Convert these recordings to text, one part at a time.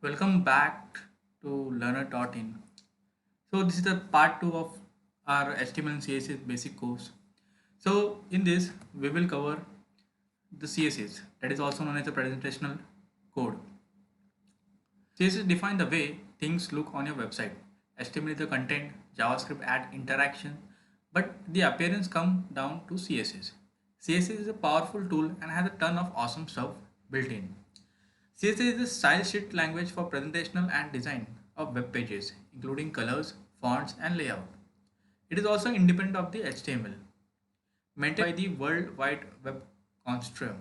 Welcome back to Learner.in. So this is the part 2 of our HTML and CSS basic course. So in this we will cover the CSS, that is also known as the presentational code. CSS define the way things look on your website. HTML is the content, JavaScript add interaction, but the appearance come down to CSS. CSS is a powerful tool and has a ton of awesome stuff built in. CSS is a style sheet language for presentational and design of web pages, including colors, fonts, and layout. It is also independent of the HTML, maintained by the World Wide Web Consortium,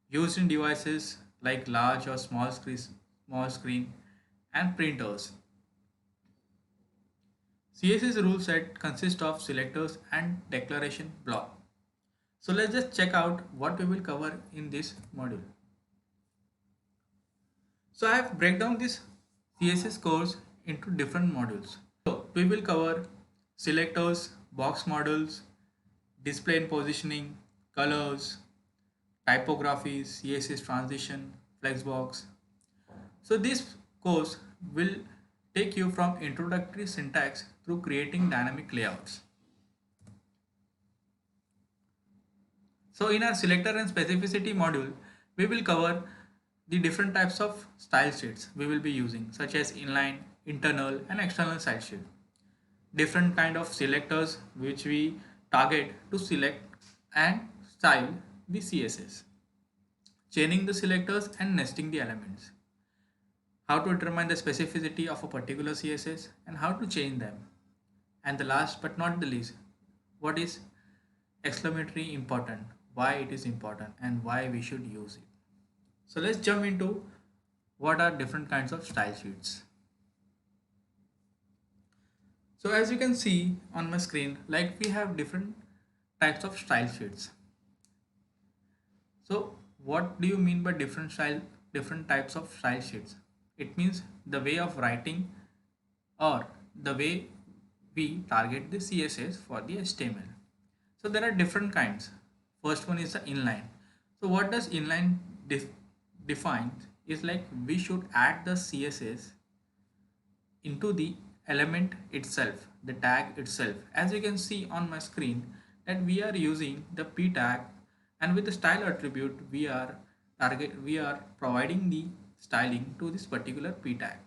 used in devices like large or small screen and printers. CSS rule set consists of selectors and declaration block. So let's just check out what we will cover in this module. So I have break down this CSS course into different modules. So we will cover selectors, box models, display and positioning, colors, typography, CSS transition, flexbox. So this course will take you from introductory syntax through creating dynamic layouts. So in our selector and specificity module, we will cover the different types of style sheets we will be using, such as inline, internal and external style sheet. Different kind of selectors which we target to select and style the CSS. Chaining the selectors and nesting the elements. How to determine the specificity of a particular CSS and how to change them. And the last but not the least, what is exclamatory important, why it is important and why we should use it. So let's jump into what are different kinds of style sheets. So as you can see on my screen, like we have different types of style sheets. So what do you mean by different types of style sheets? It means the way of writing or the way we target the CSS for the HTML. So there are different kinds. First one is the inline. So what does inline define is like we should add the CSS into the element itself, the tag itself. As you can see on my screen that we are using the p tag, and with the style attribute we are providing the styling to this particular p tag.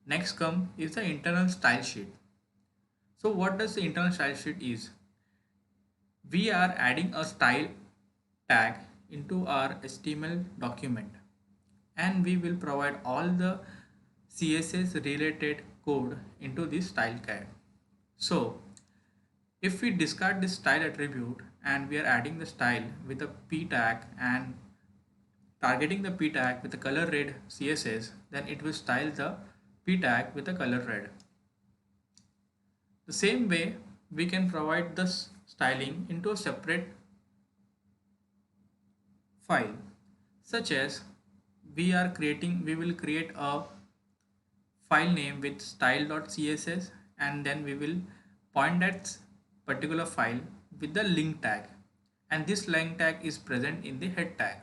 Next come is the internal style sheet. So what does the internal style sheet is? We are adding a style tag into our HTML document and we will provide all the CSS related code into this style tag. So if we discard this style attribute and we are adding the style with a p tag and targeting the p tag with the color red CSS, then it will style the p tag with the color red. The same way we can provide this styling into a separate file, such as we will create a file name with style.css and then we will point that particular file with the link tag, and this link tag is present in the head tag.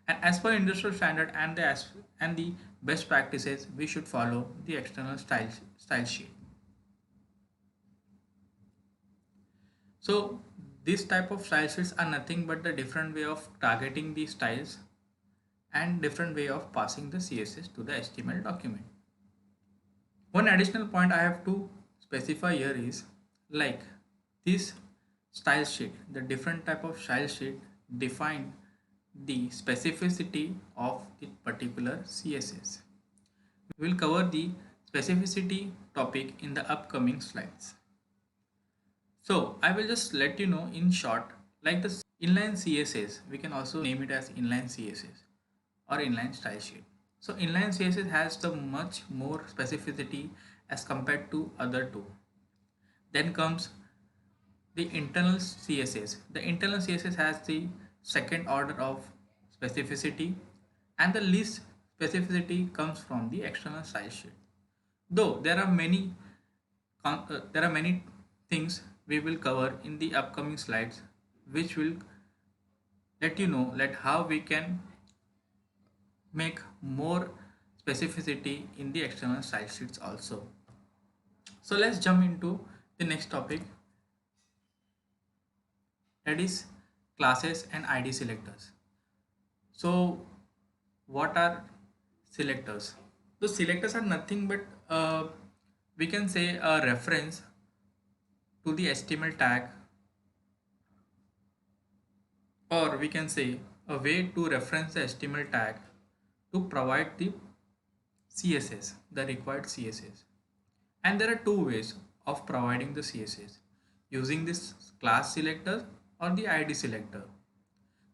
And as per industrial standard and the best practices, we should follow the external style sheet. So this type of style sheets are nothing but the different way of targeting the styles and different way of passing the CSS to the HTML document. One additional point I have to specify here is like this style sheet, the different type of style sheet define the specificity of the particular CSS. We will cover the specificity topic in the upcoming slides. So I will just let you know in short, like the inline CSS, we can also name it as inline CSS or inline style sheet. So inline CSS has the much more specificity as compared to other two. Then comes the internal CSS. The internal CSS has the second order of specificity, and the least specificity comes from the external style sheet. Though there are many things we will cover in the upcoming slides, which will let you know how we can make more specificity in the external style sheets also. So let's jump into the next topic, that is classes and ID selectors. So what are selectors? So selectors are nothing but we can say a reference to the HTML tag, or we can say a way to reference the HTML tag to provide the CSS, the required CSS. And there are two ways of providing the CSS, using this class selector or the ID selector.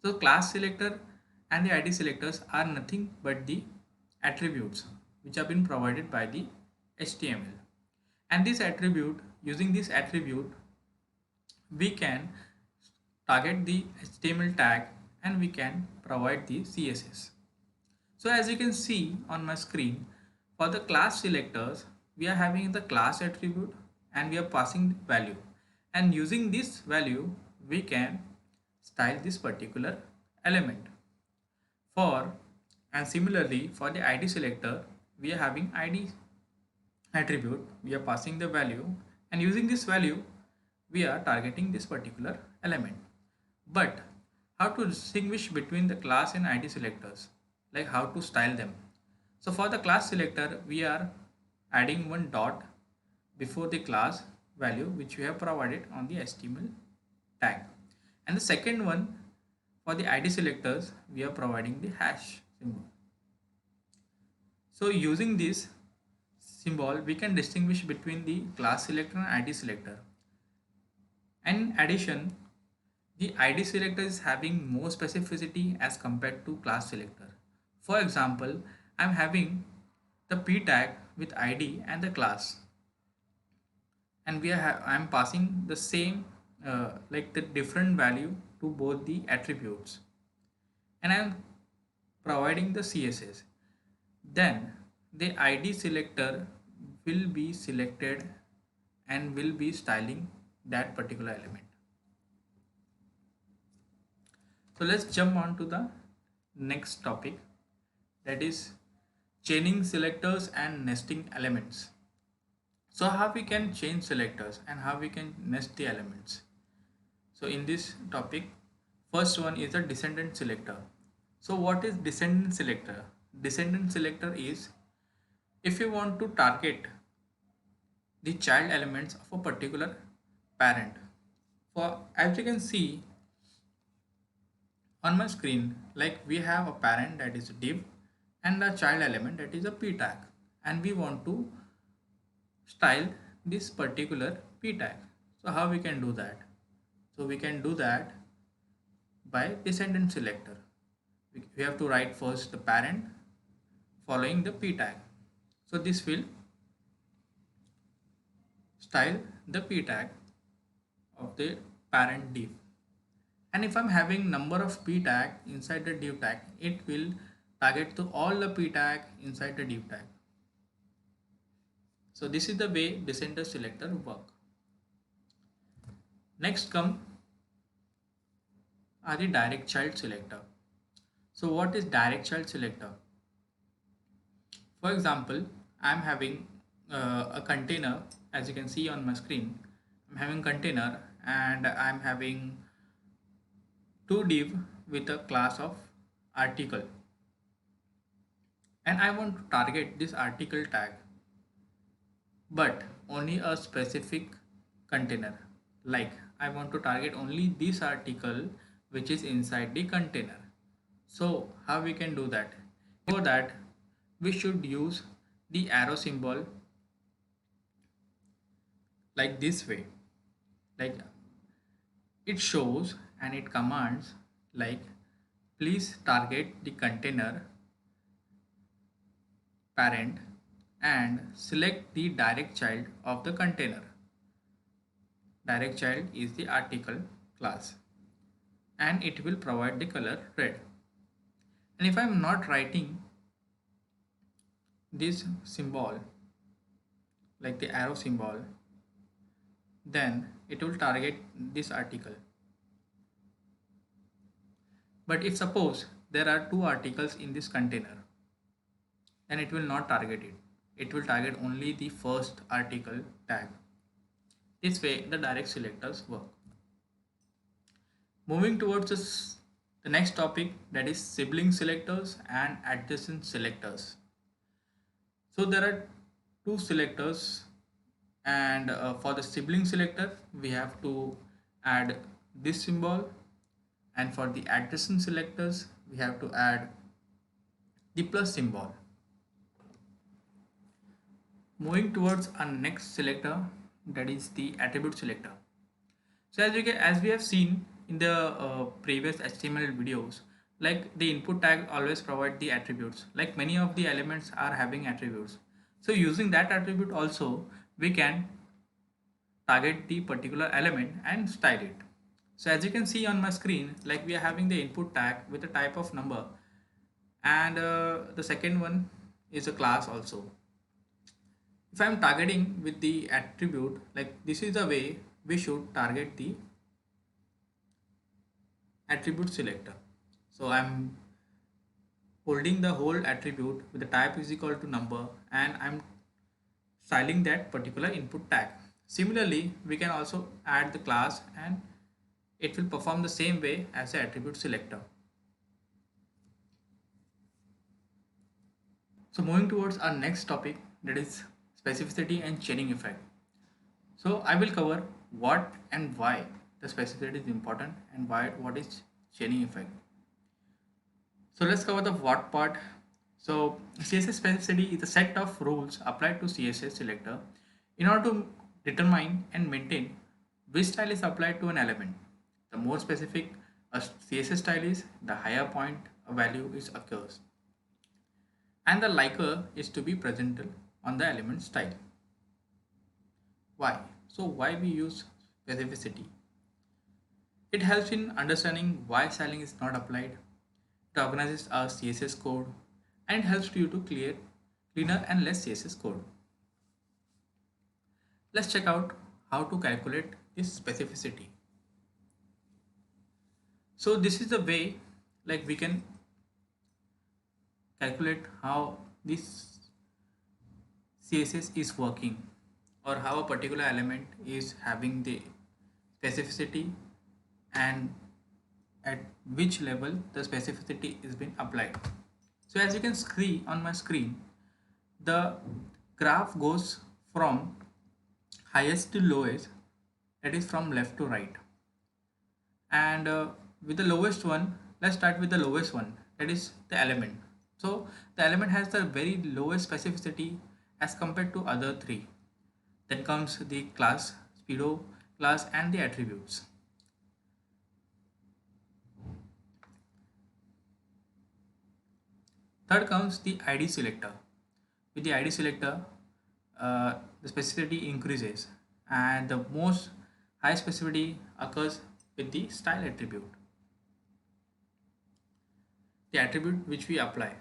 So class selector and the ID selectors are nothing but the attributes which have been provided by the HTML. And this attribute, using this attribute, we can target the HTML tag and we can provide the CSS. So as you can see on my screen, for the class selectors, we are having the class attribute and we are passing the value. And using this value, we can style this particular element. For and similarly for the ID selector, we are having ID attribute, we are passing the value, and using this value, we are targeting this particular element. But how to distinguish between the class and ID selectors, like how to style them? So for the class selector, we are adding one dot before the class value which we have provided on the HTML tag. And the second one, for the ID selectors, we are providing the hash symbol. So using this symbol, we can distinguish between the class selector and ID selector. And in addition, the ID selector is having more specificity as compared to class selector. For example, I'm having the p tag with ID and the class, and I'm passing the same like the different value to both the attributes, and I'm providing the CSS. Then the ID selector will be selected and will be styling that particular element. So let's jump on to the next topic, that is chaining selectors and nesting elements. So how we can change selectors and how we can nest the elements. So in this topic, first one is the descendant selector. So what is descendant selector? Descendant selector is if you want to target the child elements of a particular parent. For as you can see on my screen, like we have a parent, that is a div, and a child element, that is a p tag, and we want to style this particular p tag. So how we can do that? So we can do that by descendant selector. We have to write first the parent following the p tag. So this will style the p tag of the parent div. And if I'm having number of p tag inside the div tag, it will target to all the p tag inside the div tag. So this is the way descendant selector work. Next come are the direct child selector. So what is direct child selector? For example, I'm having a container, as you can see on my screen. I'm having container and I'm having two div with a class of article, and I want to target this article tag, but only a specific container. Like I want to target only this article which is inside the container. So how we can do that? For that, we should use the arrow symbol like this way. Like it shows and it commands like please target the container parent and select the direct child of the container. Direct child is the article class, and it will provide the color red. And if I'm not writing this symbol like the arrow symbol, then it will target this article. But if suppose there are two articles in this container, then it will not target it. It will target only the first article tag. This way the direct selectors work. Moving towards the next topic, that is sibling selectors and adjacent selectors. So there are two selectors, and for the sibling selector we have to add this symbol, and for the adjacent selectors we have to add the plus symbol. Moving towards our next selector, that is the attribute selector. So as we have seen in the previous HTML videos, like the input tag always provide the attributes. Like many of the elements are having attributes. So using that attribute also, we can target the particular element and style it. So as you can see on my screen, like we are having the input tag with a type of number, and the second one is a class also. If I am targeting with the attribute, like this is the way we should target the attribute selector. So I'm holding the whole attribute with the type is equal to number, and I'm styling that particular input tag. Similarly, we can also add the class, and it will perform the same way as the attribute selector. So moving towards our next topic, that is specificity and chaining effect. So I will cover what and why the specificity is important and why what is chaining effect. So let's cover the what part. So CSS specificity is a set of rules applied to CSS selector in order to determine and maintain which style is applied to an element. The more specific a CSS style is, the higher point a value is occurs, and the liker is to be presented on the element style. Why? So why we use specificity? It helps in understanding why styling is not applied. It organizes our CSS code, and it helps you to clear cleaner and less CSS code. Let's check out how to calculate this specificity. So this is the way, like we can calculate how this CSS is working, or how a particular element is having the specificity, and at which level the specificity is being applied. So as you can see on my screen, the graph goes from highest to lowest, that is from left to right. And with the lowest one, let's start with the lowest one, that is the element. So the element has the very lowest specificity as compared to other three. Then comes the class, speedo class, and the attributes. Third comes the ID selector. With the ID selector, the specificity increases, and the most high specificity occurs with the style attribute, the attribute which we apply.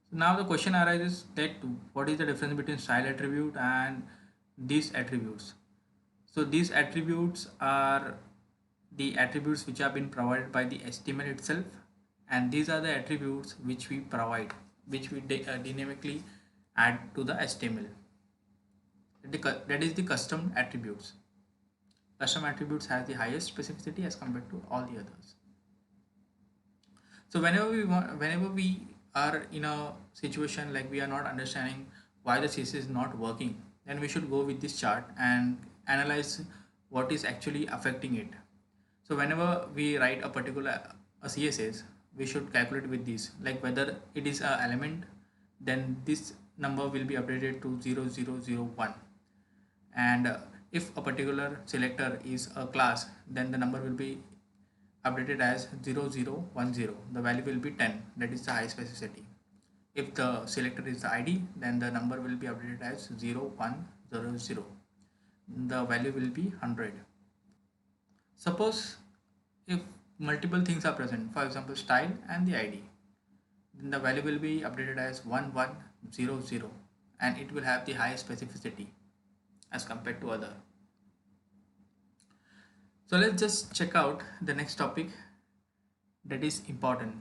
So now the question arises that what is the difference between style attribute and these attributes? So these attributes are the attributes which have been provided by the HTML itself, and these are the attributes which we provide, which we dynamically add to the HTML. That is the custom attributes. Custom attributes has the highest specificity as compared to all the others. So whenever we are in a situation like we are not understanding why the CSS is not working, then we should go with this chart and analyze what is actually affecting it. So whenever we write a particular a CSS, we should calculate with this, like whether it is an element, then this number will be updated to 0001, and if a particular selector is a class, then the number will be updated as 0010. The value will be 10, that is the high specificity. If the selector is the ID, then the number will be updated as 0100. The value will be 100. Suppose if multiple things are present, for example style and the ID, then the value will be updated as 1100, and it will have the highest specificity as compared to other. So let's just check out the next topic, that is important.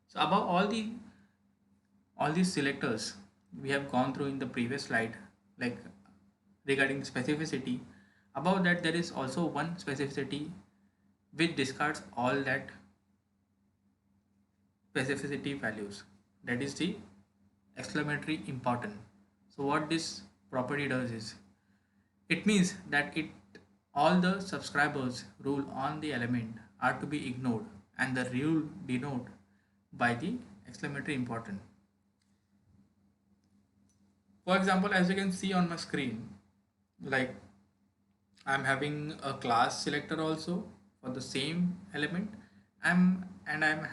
So above all these selectors we have gone through in the previous slide, like regarding specificity, above that there is also one specificity which discards all that specificity values, that is the exclamatory important. So what this property does is it means that it all the subscribers rule on the element are to be ignored and the rule denoted by the exclamatory important. For example, as you can see on my screen, like I'm having a class selector also for the same element. I'm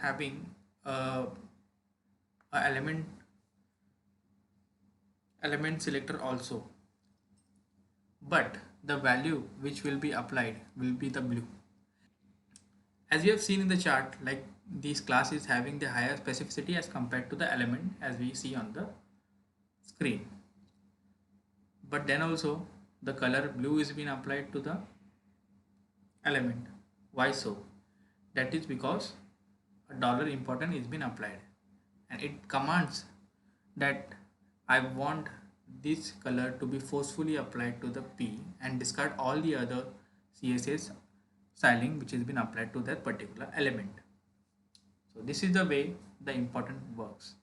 having a element selector also, but the value which will be applied will be the blue. As you have seen in the chart, like these class is having the higher specificity as compared to the element as we see on the screen. But then also the color blue is being applied to the element. Why so? That is because a dollar important is being applied and it commands that I want this color to be forcefully applied to the P and discard all the other CSS styling which has been applied to that particular element. So this is the way the important works.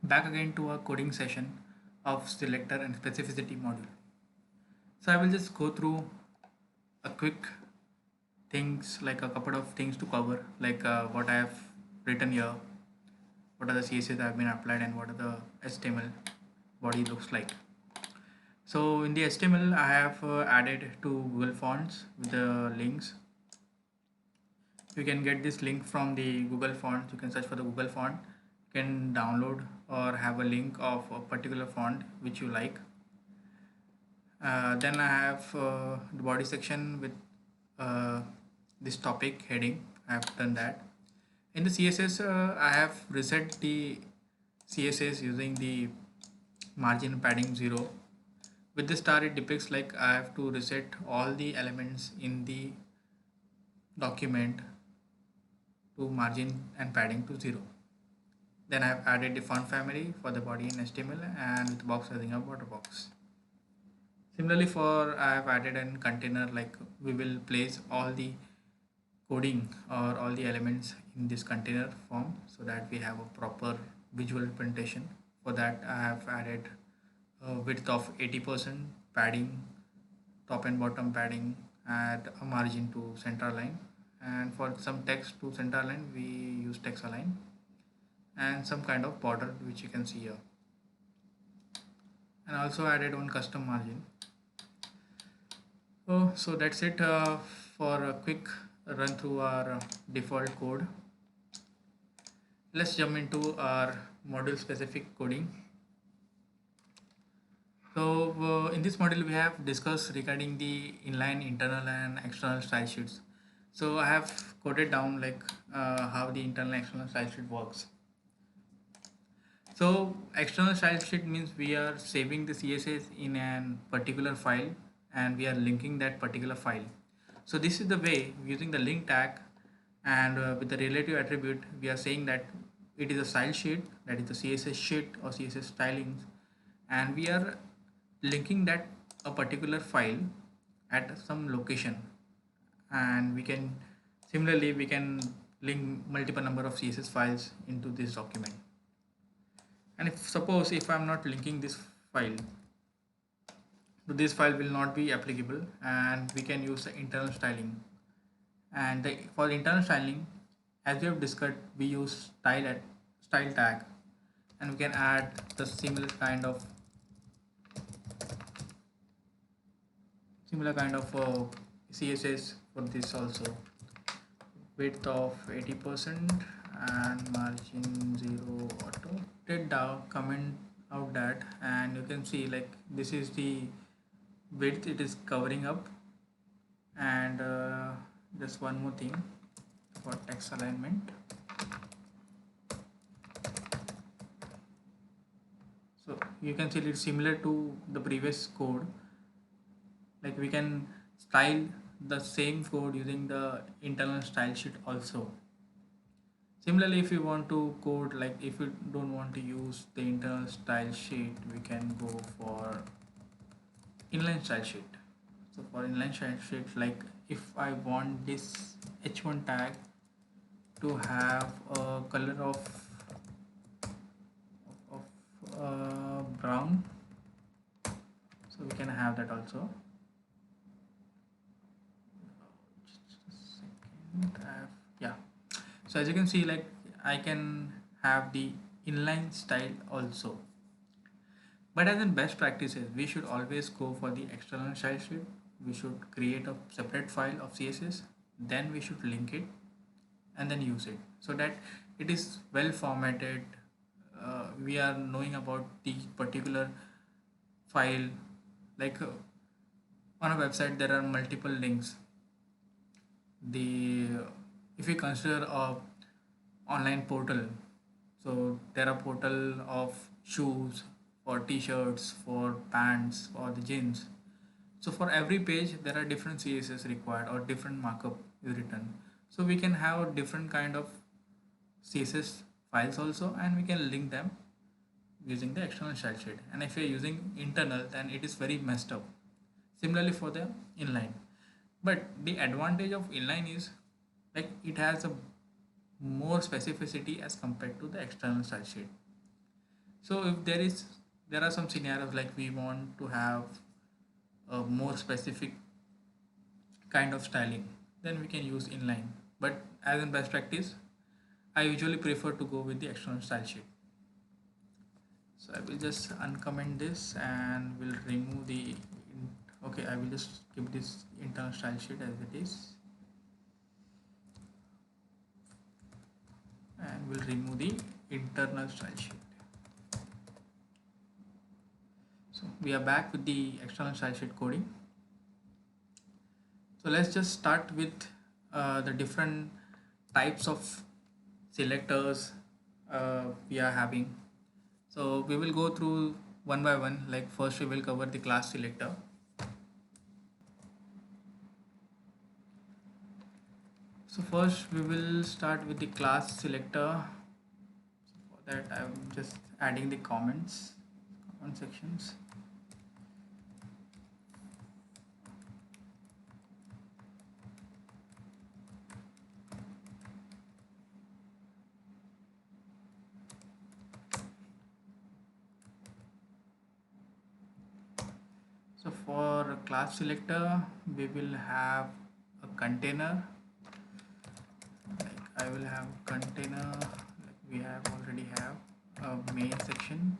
Back again to our coding session of selector and specificity module. So I will just go through a quick things, like a couple of things to cover, like what I have written here, what are the CSS that have been applied, and what are the HTML body looks like. So in the HTML I have added two Google fonts with the links. You can get this link from the Google font. You can search for the Google font, you can download or have a link of a particular font which you like. Then I have the body section with uh, this topic heading. I have done that. In the CSS, I have reset the CSS using the margin padding 0. With the star, it depicts like I have to reset all the elements in the document to margin and padding to 0. Then I have added the font family for the body in HTML and with box having a border box. Similarly, for I have added a container, like we will place all the coding or all the elements in this container form so that we have a proper visual representation. For that I have added a width of 80%, padding, top and bottom padding, add a margin to center line, and for some text to center line we use text align, and some kind of border which you can see here, and also added one custom margin. So that's it for a quick run through our default code. Let's jump into our module specific coding. So in this module we have discussed regarding the inline internal and external style sheets. So I have coded down like how the internal and external style sheet works. So external style sheet means we are saving the CSS in a particular file and we are linking that particular file. So this is the way using the link tag and with the relative attribute we are saying that it is a style sheet, that is the CSS sheet or CSS styling, and we are linking that a particular file at some location, and we can similarly we can link multiple number of CSS files into this document. And if suppose if I'm not linking this file, so this file will not be applicable, and we can use the internal styling. And for the internal styling, as we have discussed, we use style tag, and we can add the similar kind of CSS for this also. Width of 80% and margin 0 auto. Did down comment out that, and you can see like this is the width it is covering up. And just one more thing for text alignment. So you can see it's similar to the previous code, like we can style the same code using the internal style sheet also. Similarly, if you want to code, like if you don't want to use the internal style sheet, we can go for inline style sheet. So for inline style sheet, like if I want this h1 tag to have a color of brown, so we can have that also. Just a second. Yeah. So as you can see, like I can have the inline style also. But as in best practices, we should always go for the external style sheet. We should create a separate file of CSS, then we should link it and then use it so that it is well formatted. We are knowing about the particular file, like on a website there are multiple links. The If you consider a online portal, so there are portal of shoes, for t-shirts, for pants, for the jeans. So for every page there are different css required or different markup is written. So we can have a different kind of css files also, and we can link them using the external style sheet. And if you're using internal, then it is very messed up. Similarly for the inline, but the advantage of inline is like it has a more specificity as compared to the external style sheet. So if there are some scenarios like we want to have a more specific kind of styling, then we can use inline. But as in best practice, I usually prefer to go with the external style sheet. So I will just uncomment this and will remove the okay, I will just keep this internal style sheet as it is and will remove the internal style sheet. So we are back with the external style sheet coding. So let's just start with the different types of selectors we are having. So we will go through one by one. Like first we will cover the class selector. So first we will start with the class selector. So for that I'm just adding the comment sections. So for class selector, we will have a container. Like I will have container. Like we have already have a main section,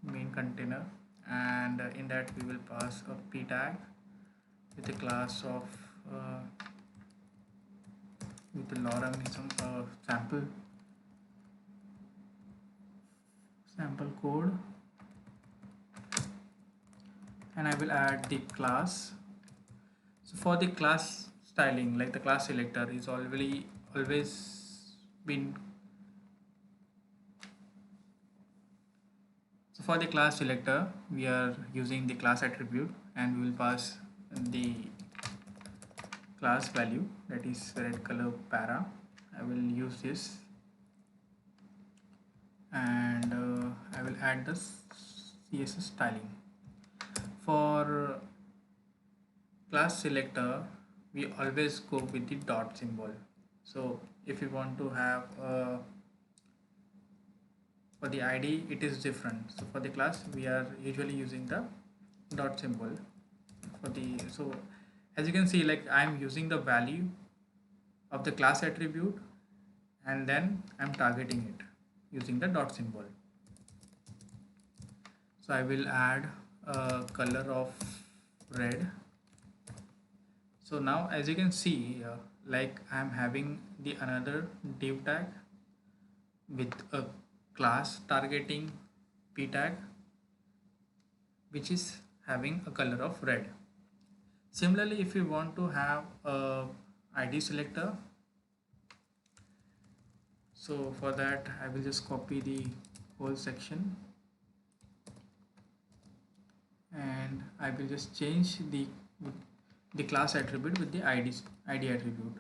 main container, and in that we will pass a p tag with a class of with the lorem some sample code, and I will add the class. So for the class styling, like the class selector is always been. So for the class selector, we are using the class attribute and we will pass the class value, that is red color para. I will use this and I will add the CSS styling. For class selector, we always go with the dot symbol. So if you want to have for the ID, it is different. So for the class, we are usually using the dot symbol. For the so as you can see, like I'm using the value of the class attribute and then I'm targeting it using the dot symbol. So I will add a color of red. So now as you can see, like I'm having the another div tag with a class targeting p tag which is having a color of red. Similarly, if you want to have a ID selector, so for that I will just copy the whole section and I will just change the the class attribute with the ID attribute,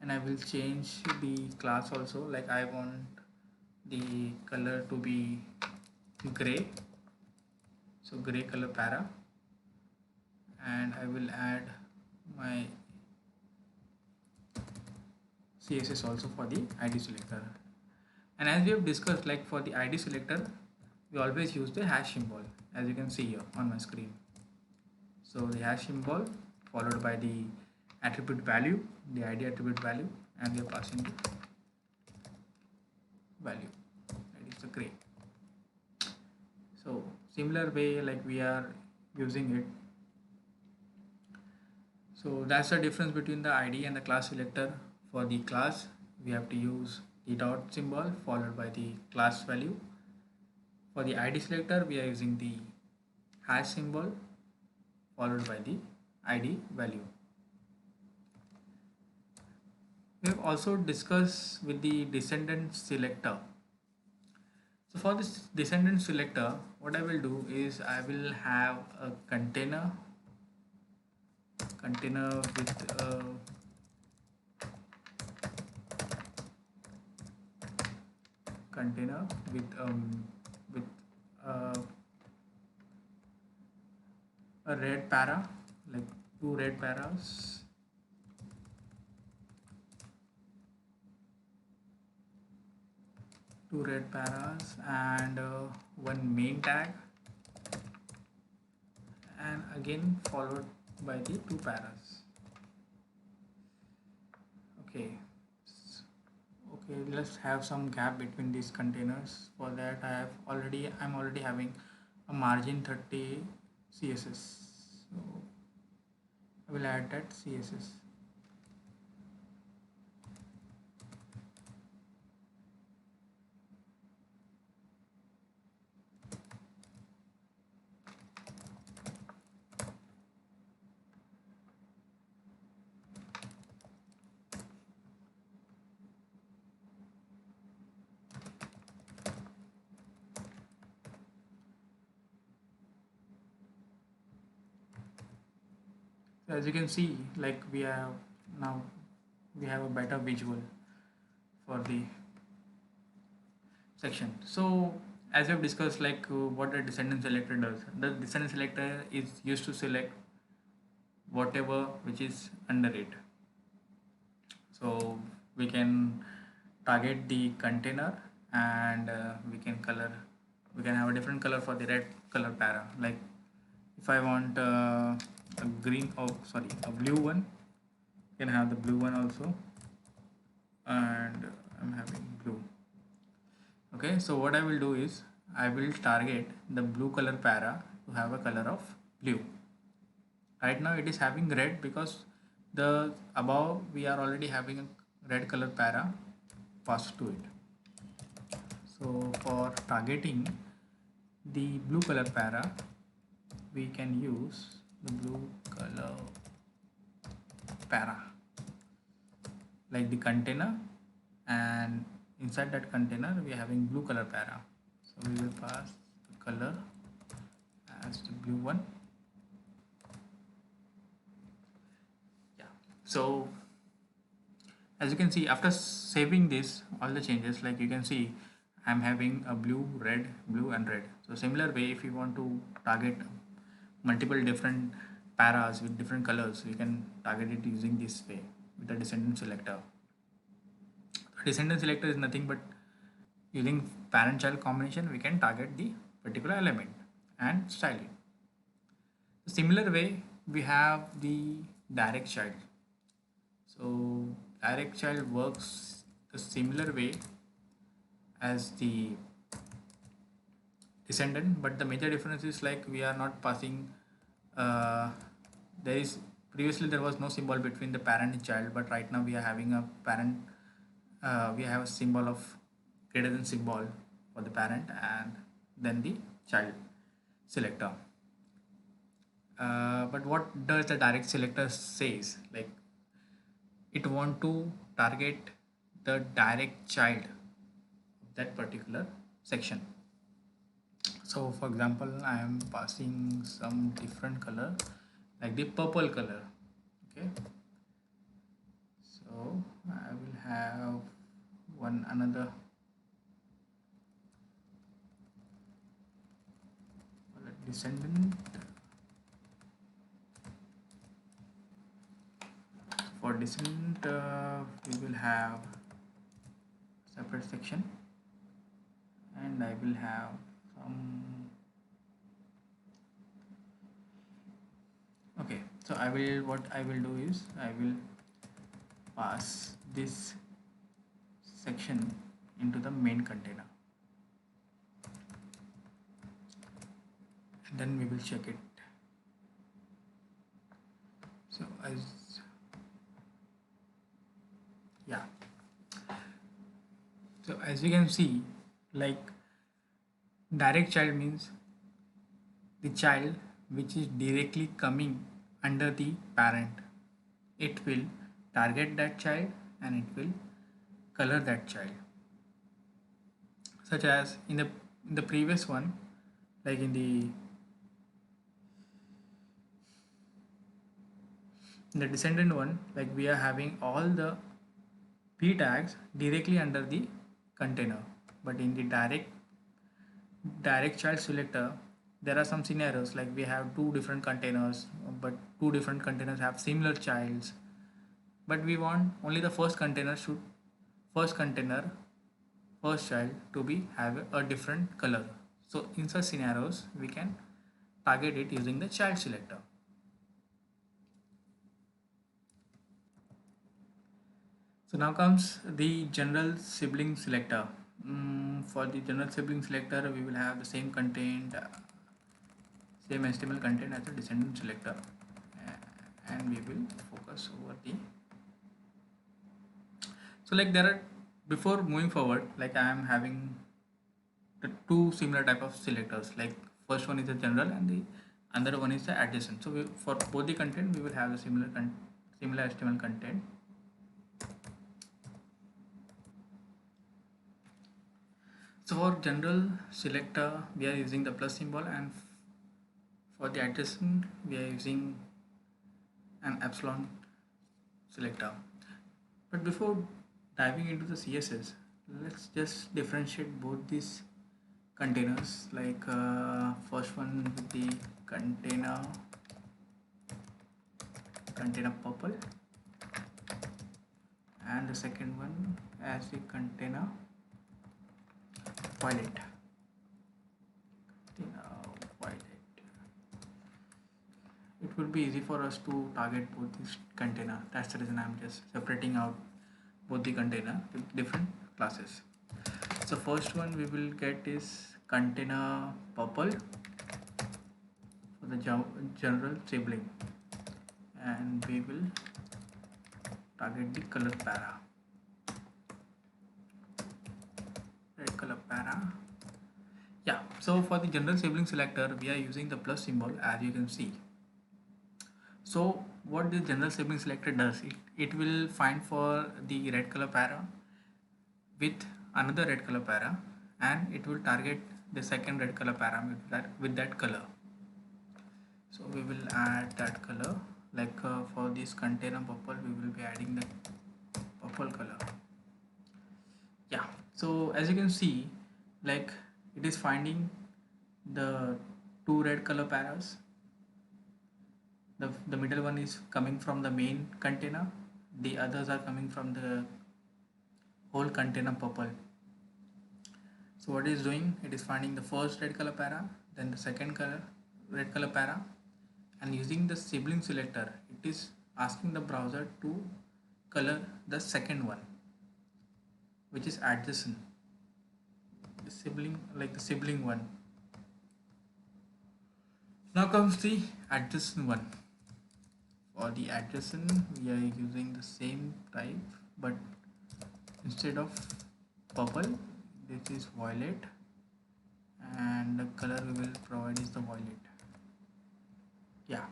and I will change the class also, like I want the color to be gray, so gray color para, and I will add my CSS also for the ID selector. And as we have discussed, like for the ID selector, we always use the hash symbol, as you can see here on my screen. So the hash symbol followed by the attribute value, the ID attribute value, and we are passing the value, that is the gray. So similar way, like we are using it. So that's the difference between the ID and the class selector. For the class, we have to use the dot symbol followed by the class value. For the ID selector, we are using the hash symbol followed by the ID value. We have also discussed with the descendant selector. So for this descendant selector, what I will do is I will have a container container with uh, a red para, like two red paras, and one main tag, and again followed by the two paras. Okay, okay, let's have some gap between these containers. For that, I'm already having a margin 30 CSS, so I will add that CSS. So as you can see, like now we have a better visual for the section. So as we have discussed, like what a descendant selector does, the descendant selector is used to select whatever which is under it. So we can target the container, and we can have a different color for the red color para. Like if I want a green, oh sorry, a blue one, you can have the blue one also, and I'm having blue. Okay, so what I will do is I will target the blue color para to have a color of blue. Right now it is having red because the above we are already having a red color para passed to it. So for targeting the blue color para, we can use the blue color para, like the container, and inside that container we are having blue color para, so we will pass the color as the blue one. Yeah, so as you can see, after saving this all the changes, like you can see I'm having a blue, red, blue and red. So similar way, if you want to target multiple different paras with different colors, we can target it using this way with the descendant selector. Descendant selector is nothing but using parent child combination, we can target the particular element and style it. The similar way, we have the direct child. So direct child works the similar way as the descendant, but the major difference is like we are not passing uh, there is previously there was no symbol between the parent and child, but right now we are having a parent, we have a symbol of greater than symbol for the parent, and then the child selector. But what does the direct selector says, like it want to target the direct child of that particular section. So for example, I am passing some different color, like the purple color. Okay, so I will have one another descendant. For descendant, we will have separate section, and I will have some. Okay, so I will, what I will do is I will pass this section into the main container, and then we will check it. So as, yeah, so as you can see, like direct child means the child which is directly coming under the parent. It will target that child and it will color that child, such as in the previous one, like in the descendant one, like we are having all the p tags directly under the container. But in the direct child selector, there are some scenarios like we have two different containers, but two different containers have similar childs, but we want only the first container first child to be have a different color. So in such scenarios we can target it using the child selector. So now comes the general sibling selector. For the general sibling selector, we will have the same content, same HTML content as the descendant selector, and we will focus over the. So like there are, before moving forward, like I am having the two similar type of selectors. Like first one is the general, and the another one is the adjacent. So for both the content, we will have the similar HTML content. So for general selector, we are using the plus symbol, and for the adjacent, we are using an epsilon selector. But before diving into the CSS, let's just differentiate both these containers. Like first one with the container purple, and the second one as the container violet. It will be easy for us to target both this container. That's the reason I'm just separating out both the container with different classes. So first one we will get is container purple for the general sibling, and we will target the color para, red color para. Yeah, so for the general sibling selector, we are using the plus symbol, as you can see. So what the general sibling selector does, it will find for the red color para with another red color para, and it will target the second red color parameter with that color. So we will add that color, like for this container purple we will be adding the purple color. Yeah, so as you can see, like it is finding the two red color paras. The middle one is coming from the main container, the others are coming from the whole container purple. So what it is doing, it is finding the first red color para, then the second color red color para, and using the sibling selector, it is asking the browser to color the second one, which is adjacent, the sibling, like the sibling one. Now comes the adjacent one. For the adjacent, we are using the same type, but instead of purple, this is violet, and the color we will provide is the violet. Yeah.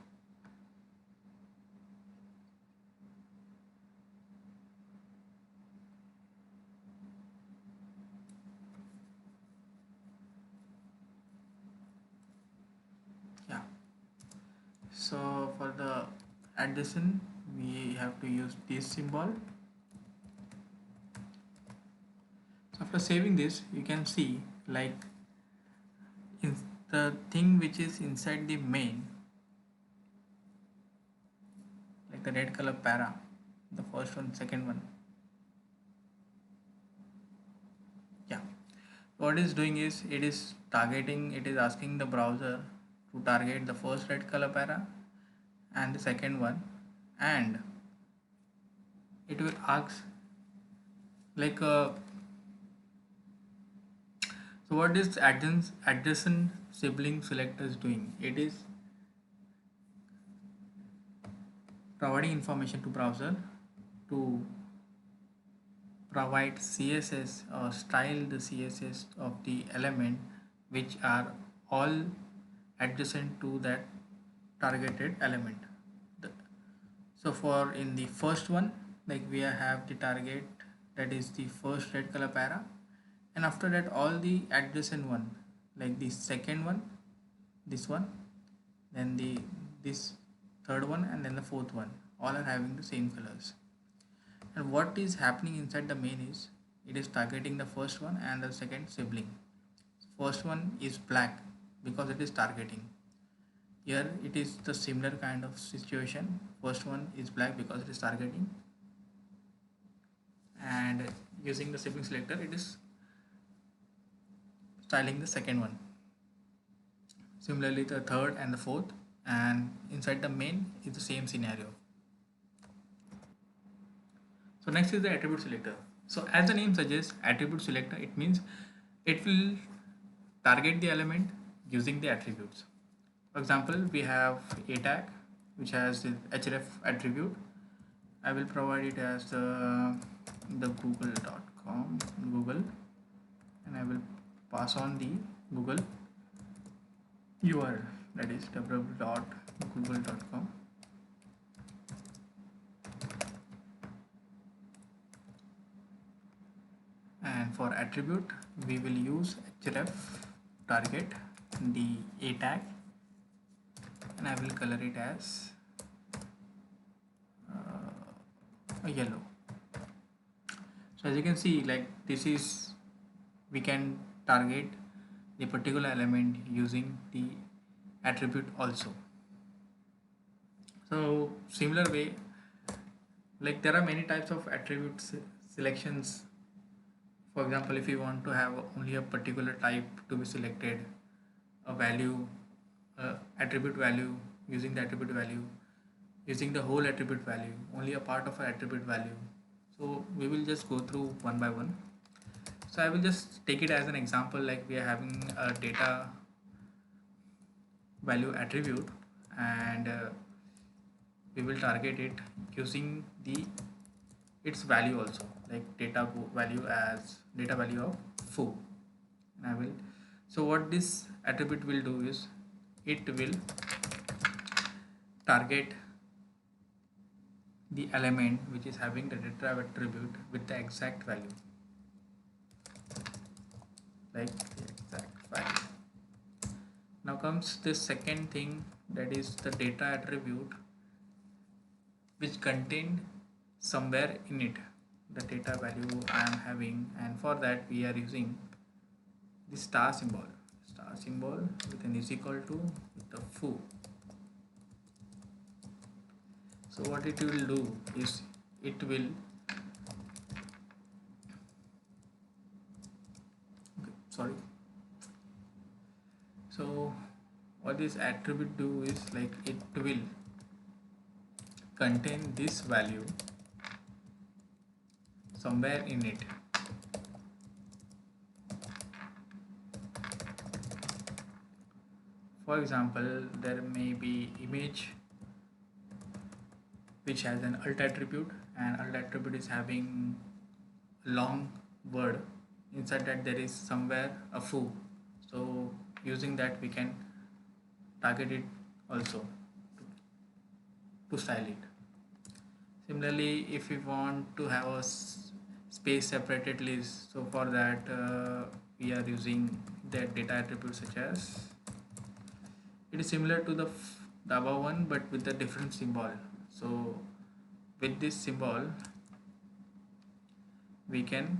Yeah. So for the adjacent, have to use this symbol. So after saving this, you can see like in the thing which is inside the main, like the red color para, the first one, second one. Yeah, what it's doing is it is targeting, it is asking the browser to target the first red color para and the second one, and it will ask like so what is adjacent sibling selector is doing, it is providing information to browser to provide CSS or style the CSS of the element which are all adjacent to that targeted element. The- So for in the first one, like we have the target that is the first red color para, and after that all the adjacent one, like the second one, this one, then the this third one, and then the fourth one, all are having the same colors. And what is happening inside the main is it is targeting the first one and the second sibling. First one is black because it is targeting. Here it is the similar kind of situation. First one is black because it is targeting, and using the sibling selector it is styling the second one. Similarly the third and the fourth, and inside the main is the same scenario. So next is the attribute selector. So as the name suggests, attribute selector, it means it will target the element using the attributes. For example, we have a tag which has the href attribute. I will provide it as the google.com Google, and I will pass on the Google URL, that is www.google.com. And for attribute we will use href target the a tag, and I will color it as a yellow. So as you can see, like this is, we can target the particular element using the attribute also. So similar way, like there are many types of attributes selections. For example, if you want to have only a particular type to be selected, a value, attribute value, using the attribute value, using the whole attribute value, only a part of an attribute value. So we will just go through one by one. So I will just take it as an example, like we are having a data value attribute, and we will target it using the its value also, like value as data value of foo. And I will, so what this attribute will do is it will target the element which is having the data attribute with the exact value, like the exact value. Now comes the second thing, that is the data attribute which contained somewhere in it the data value I am having, and for that we are using the star symbol with an is equal to with the foo. So what it will do is it will, sorry, so what this attribute do is like it will contain this value somewhere in it. For example, there may be image which has an alt attribute, and alt attribute is having a long word. Inside that there is somewhere a foo. So using that we can target it also to style it. Similarly, if we want to have a space separated list, so for that we are using the data attribute such as, it is similar to the above one but with a different symbol. So with this symbol we can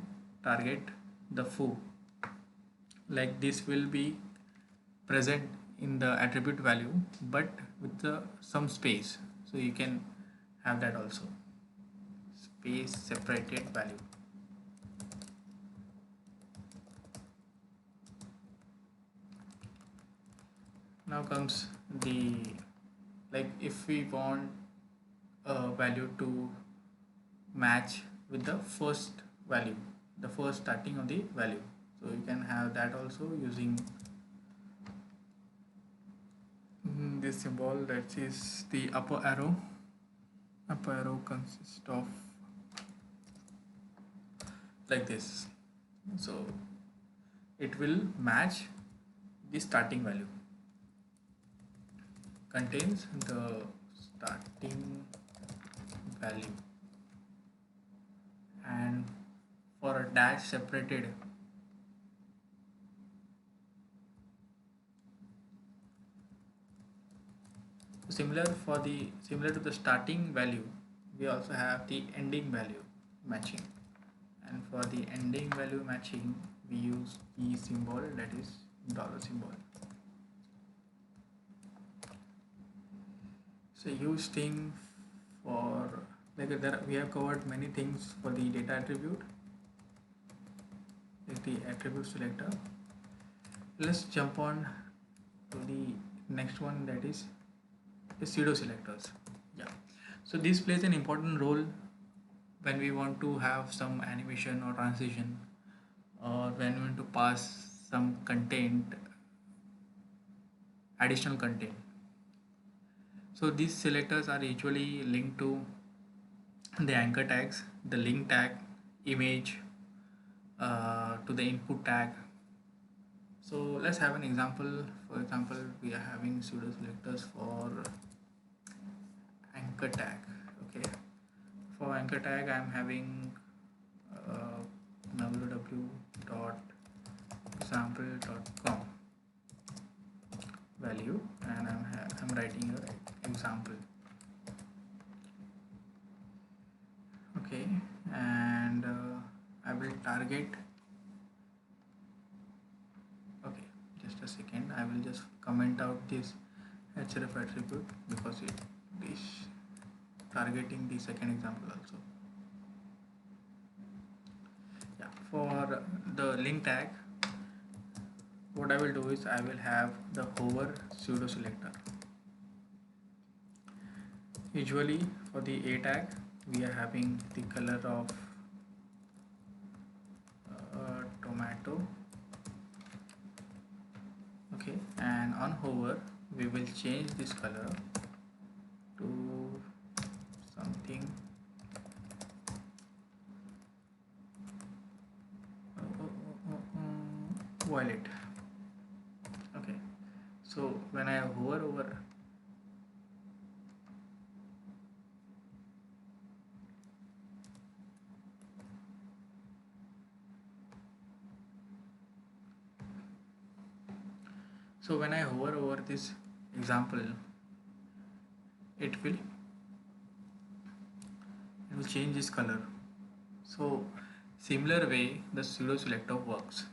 target the foo. Like this will be present in the attribute value but with some space, so you can have that also, space separated value. Now comes the, like if we want a value to match with the first value, the first starting of the value, so you can have that also using this symbol, that is the upper arrow. Upper arrow consists of like this, so it will match the starting value, contains the starting value, and for a dash separated, similar to the starting value, we also have the ending value matching, and for the ending value matching we use the symbol, that is dollar symbol. So use thing for, like there we have covered many things for the data attribute, is the attribute selector. Let's jump on to the next one, that is the pseudo selectors. Yeah, so this plays an important role when we want to have some animation or transition, or when we want to pass some content, additional content. So these selectors are usually linked to the anchor tags, the link tag, image, to the input tag. So let's have an example. For example, we are having pseudo selectors for anchor tag. Okay, for anchor tag I'm having www.example.com value, and I'm writing your example. Okay, and I will target. Okay, just a second, I will just comment out this href attribute because it is targeting the second example also. Yeah, for the link tag, what I will do is I will have the hover pseudo selector. Usually for the a tag we are having the color of tomato. Okay, and on hover we will change this color to something violet. Okay, so when I hover over, so when I hover over this example, it will change this color. So similar way the pseudo selector works.